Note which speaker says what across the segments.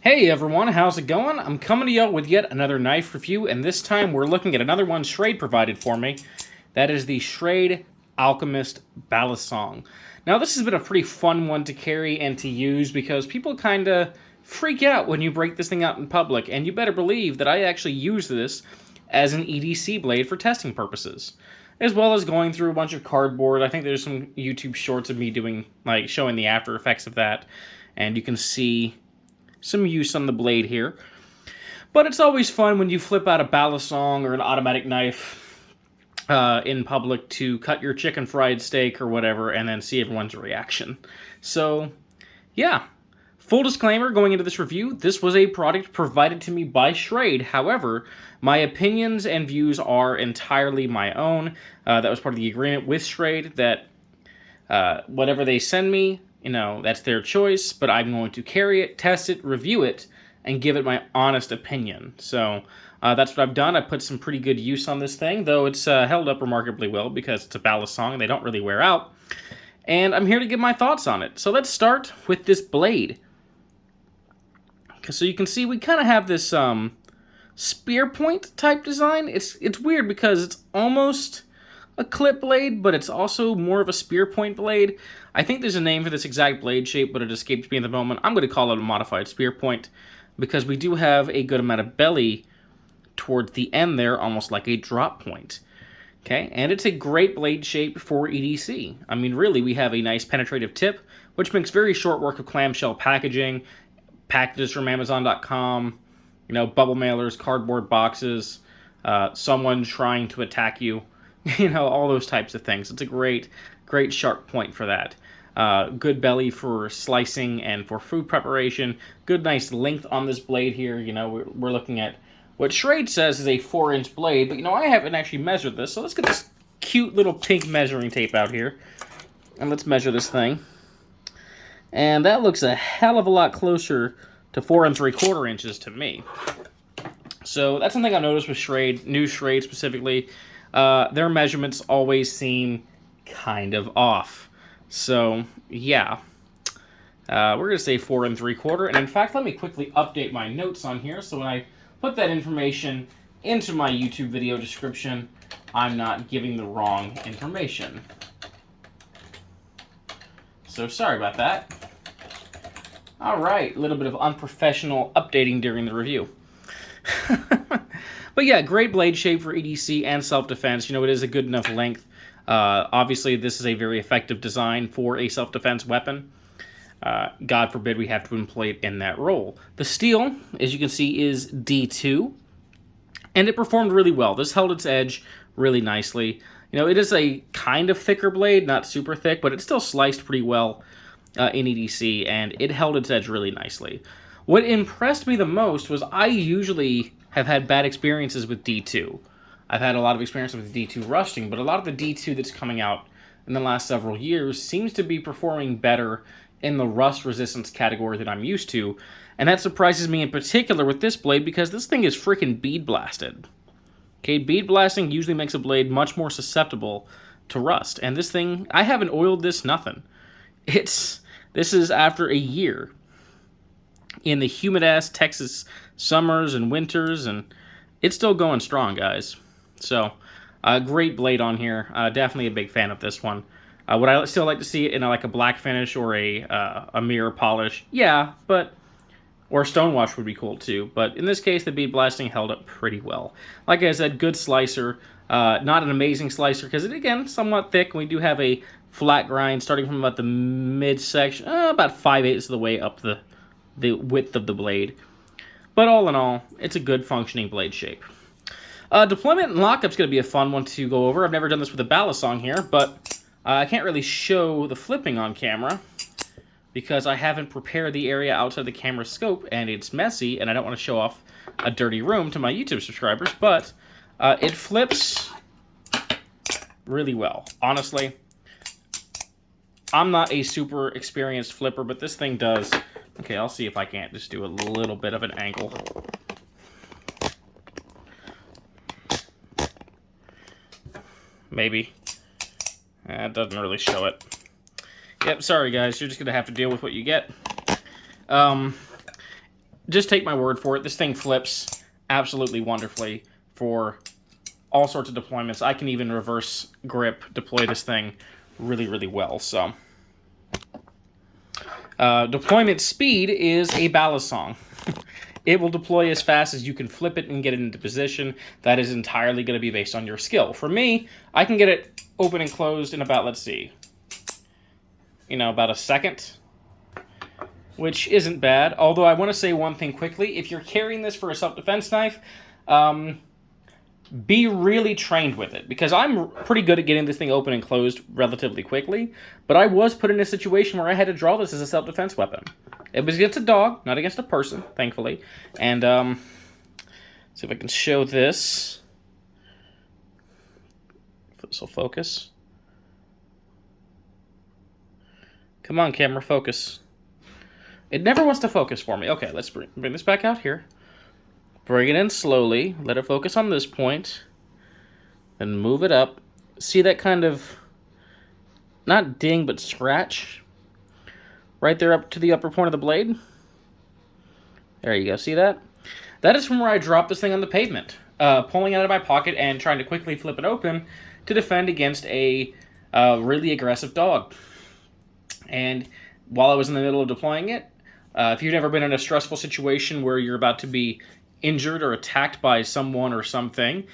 Speaker 1: Hey everyone, how's it going? I'm coming to y'all with yet another knife review, and this time we're looking at another one Schrade provided for me. That is the Schrade Alkymest Balisong. Now this has been a pretty fun one to carry and to use because people kind of freak out when you break this thing out in public, and you better believe that I actually use this as an EDC blade for testing purposes, as well as going through a bunch of cardboard. I think there's some YouTube shorts of me doing, like, showing the after effects of that, and you can see some use on the blade here. But it's always fun when you flip out a balisong or an automatic knife in public to cut your chicken fried steak or whatever and then see everyone's reaction. So, yeah. Full disclaimer going into this review, this was a product provided to me by Schrade. However, my opinions and views are entirely my own. That was part of the agreement with Schrade that whatever they send me, that's their choice, but I'm going to carry it, test it, review it, and give it my honest opinion. So that's what I've done. I put some pretty good use on this thing, though it's held up remarkably well because it's a balisong and they don't really wear out. And I'm here to give my thoughts on it. So let's start with this blade. So you can see we kind of have this spear point type design. It's weird because it's almost a clip blade, but it's also more of a spear point blade. I think there's a name for this exact blade shape, but it escapes me at the moment. I'm going to call it a modified spear point because we do have a good amount of belly towards the end there, almost like a drop point. Okay, and it's a great blade shape for EDC. I mean, really, we have a nice penetrative tip, which makes very short work of clamshell packaging, packages from Amazon.com, bubble mailers, cardboard boxes, someone trying to attack you, all those types of things. It's a great sharp point for that. Good belly for slicing and for food preparation. Good, nice length on this blade here. We're looking at what Schrade says is a 4-inch blade, but I haven't actually measured this, so let's get this cute little pink measuring tape out here, and let's measure this thing. And that looks a hell of a lot closer to 4 3/4 inches to me. So that's something I noticed with Schrade, new Schrade specifically. Their measurements always seem kind of off. So, yeah. We're going to say 4 3/4. And in fact, let me quickly update my notes on here so when I put that information into my YouTube video description, I'm not giving the wrong information. So, sorry about that. Alright, a little bit of unprofessional updating during the review. But yeah, great blade shape for EDC and self-defense. It is a good enough length. Obviously, this is a very effective design for a self-defense weapon. God forbid we have to employ it in that role. The steel, as you can see, is D2, and it performed really well. This held its edge really nicely. It is a kind of thicker blade, not super thick, but it still sliced pretty well in EDC, and it held its edge really nicely. What impressed me the most was I usually have had bad experiences with D2. I've had a lot of experience with D2 rusting, but a lot of the D2 that's coming out in the last several years seems to be performing better in the rust resistance category that I'm used to, and that surprises me in particular with this blade because this thing is freaking bead blasted. Okay, bead blasting usually makes a blade much more susceptible to rust, and this thing, I haven't oiled this, nothing. This is after a year in the humid-ass Texas summers and winters, and it's still going strong, guys. So, great blade on here. Definitely a big fan of this one. Would I still like to see it in a black finish or a mirror polish? Yeah, or stonewash would be cool too. But in this case, the bead blasting held up pretty well. Like I said, good slicer. Not an amazing slicer because it, again, somewhat thick. We do have a flat grind starting from about the midsection, about 5/8 of the way up the width of the blade. But all in all, it's a good functioning blade shape. Deployment and lockup's going to be a fun one to go over. I've never done this with a balisong here, but I can't really show the flipping on camera because I haven't prepared the area outside the camera scope, and it's messy, and I don't want to show off a dirty room to my YouTube subscribers, but it flips really well. Honestly, I'm not a super experienced flipper, but this thing does. Okay, I'll see if I can't just do a little bit of an angle. Maybe. It doesn't really show it. Yep, sorry guys, you're just going to have to deal with what you get. just take my word for it. This thing flips absolutely wonderfully for all sorts of deployments. I can even reverse grip deploy this thing really, really well. So deployment speed is a ballast song. It will deploy as fast as you can flip it and get it into position. That is entirely going to be based on your skill. For me, I can get it open and closed in about, let's see, about a second, which isn't bad. Although I want to say one thing quickly. If you're carrying this for a self-defense knife, be really trained with it, because I'm pretty good at getting this thing open and closed relatively quickly, but I was put in a situation where I had to draw this as a self-defense weapon. It was against a dog, not against a person, thankfully. And see if I can show this. If this will focus. Come on, camera, focus. It never wants to focus for me. Okay, let's bring this back out here. Bring it in slowly. Let it focus on this point. Then move it up. See that kind of, not ding, but scratch? Right there up to the upper point of the blade. There you go. See that? That is from where I dropped this thing on the pavement. Pulling it out of my pocket and trying to quickly flip it open to defend against a really aggressive dog. And while I was in the middle of deploying it, if you've never been in a stressful situation where you're about to be injured or attacked by someone or something,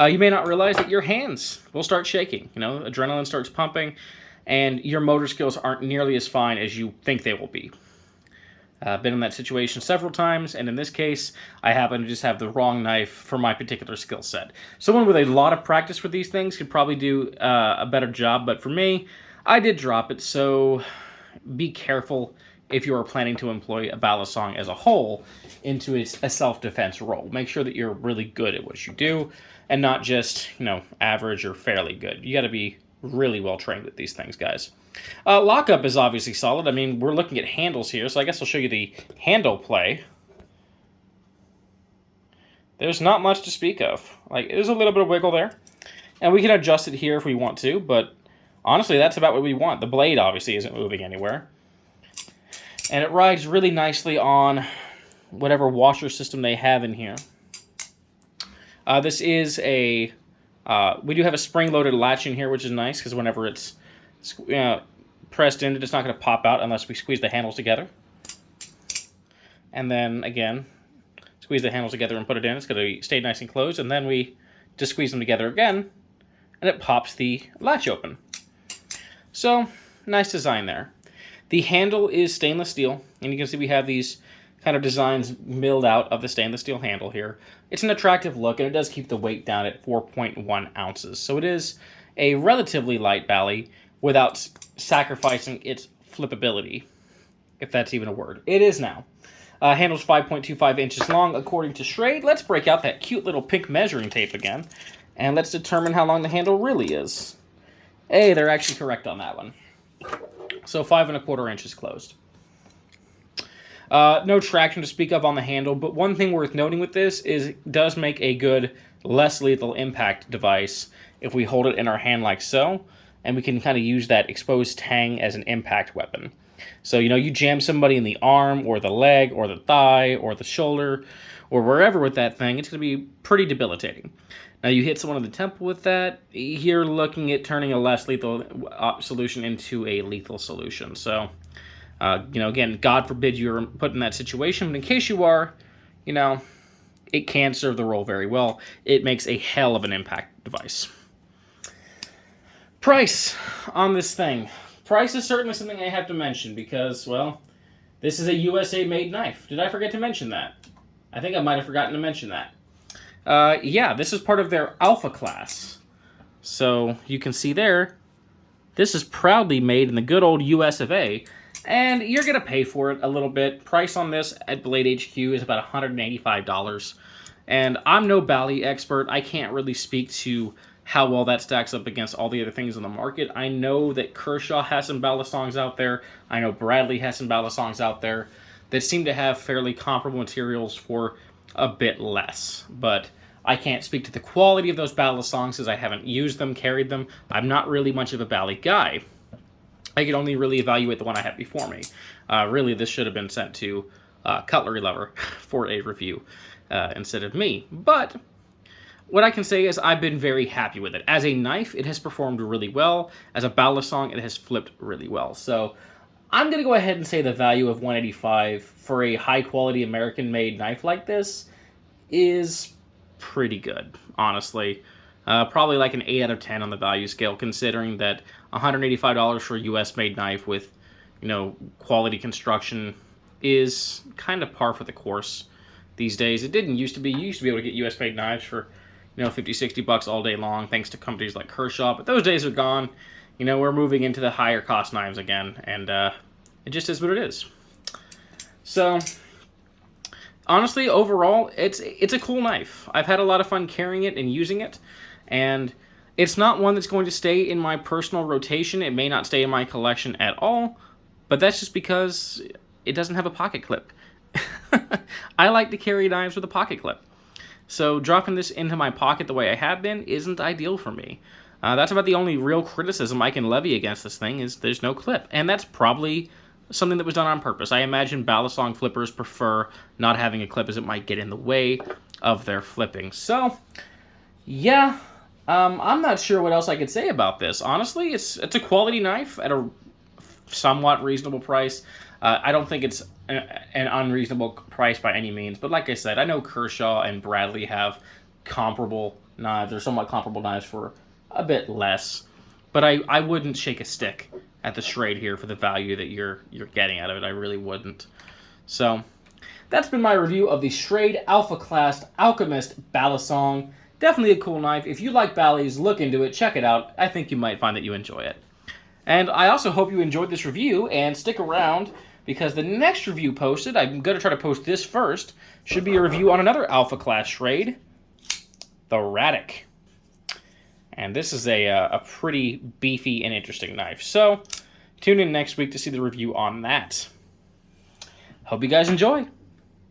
Speaker 1: you may not realize that your hands will start shaking. Adrenaline starts pumping, and your motor skills aren't nearly as fine as you think they will be. I've been in that situation several times, and in this case, I happen to just have the wrong knife for my particular skill set. Someone with a lot of practice with these things could probably do a better job, but for me, I did drop it, so be careful if you are planning to employ a ballast song as a whole into a self-defense role. Make sure that you're really good at what you do, and not just, average or fairly good. You got to be really well trained with these things, guys. Lockup is obviously solid. I mean, we're looking at handles here, so I guess I'll show you the handle play. There's not much to speak of. There's a little bit of wiggle there, and we can adjust it here if we want to, but honestly, that's about what we want. The blade obviously isn't moving anywhere, and it rides really nicely on whatever washer system they have in here. This is a we do have a spring-loaded latch in here, which is nice, because whenever it's pressed in, it's not going to pop out unless we squeeze the handles together. And then, again, squeeze the handles together and put it in. It's going to stay nice and closed, and then we just squeeze them together again, and it pops the latch open. So, nice design there. The handle is stainless steel, and you can see we have these kind of designs milled out of the stainless steel handle here. It's an attractive look, and it does keep the weight down at 4.1 ounces. So it is a relatively light bally without sacrificing its flippability, if that's even a word. It is now. Handle's 5.25 inches long, according to Schrade. Let's break out that cute little pink measuring tape again, and let's determine how long the handle really is. Hey, they're actually correct on that one. So 5.25 inches closed. No traction to speak of on the handle, but one thing worth noting with this is it does make a good, less lethal impact device if we hold it in our hand like so, and we can kind of use that exposed tang as an impact weapon. So, you jam somebody in the arm, or the leg, or the thigh, or the shoulder, or wherever with that thing, it's going to be pretty debilitating. Now, you hit someone in the temple with that, you're looking at turning a less lethal solution into a lethal solution. So, again, God forbid you're put in that situation, but in case you are, it can serve the role very well. It makes a hell of an impact device. Price on this thing. Price is certainly something I have to mention because, well, this is a USA-made knife. Did I forget to mention that? I think I might have forgotten to mention that. Yeah, this is part of their Alpha class. So you can see there, this is proudly made in the good old US of A, and you're going to pay for it a little bit. Price on this at Blade HQ is about $185. And I'm no bally expert. I can't really speak to how well that stacks up against all the other things on the market. I know that Kershaw has some ballast songs out there. I know Bradley has some ballast songs out there that seem to have fairly comparable materials for a bit less. But I can't speak to the quality of those ballast songs as I haven't used them, carried them. I'm not really much of a bally guy. I can only really evaluate the one I have before me. Really, this should have been sent to cutlery lover for a review instead of me. But what I can say is I've been very happy with it. As a knife, it has performed really well. As a balisong, it has flipped really well. So I'm going to go ahead and say the value of $185 for a high-quality American-made knife like this is pretty good, honestly. Probably like an 8 out of 10 on the value scale, considering that $185 for a US-made knife with, quality construction is kind of par for the course these days. It didn't used to be. You used to be able to get US-made knives for, $50-$60 all day long, thanks to companies like Kershaw, but those days are gone. We're moving into the higher cost knives again, and it just is what it is. So, honestly, overall, it's a cool knife. I've had a lot of fun carrying it and using it, and it's not one that's going to stay in my personal rotation. It may not stay in my collection at all, but that's just because it doesn't have a pocket clip. I like to carry knives with a pocket clip. So dropping this into my pocket the way I have been isn't ideal for me. That's about the only real criticism I can levy against this thing is there's no clip. And that's probably something that was done on purpose. I imagine balisong flippers prefer not having a clip as it might get in the way of their flipping. So, yeah, I'm not sure what else I could say about this. Honestly, it's a quality knife at a somewhat reasonable price. I don't think it's an unreasonable price by any means, but like I said, I know Kershaw and Bradley have comparable knives, or somewhat comparable knives for a bit less, but I wouldn't shake a stick at the Schrade here for the value that you're getting out of it. I really wouldn't. So that's been my review of the Schrade Alpha Class Alkymest Balisong. Definitely a cool knife. If you like balis, look into it, check it out. I think you might find that you enjoy it. And I also hope you enjoyed this review, and stick around, because the next review posted, I'm going to try to post this first, should be a review on another Alpha Class Schrade, the Radic. And this is a pretty beefy and interesting knife. So, tune in next week to see the review on that. Hope you guys enjoy.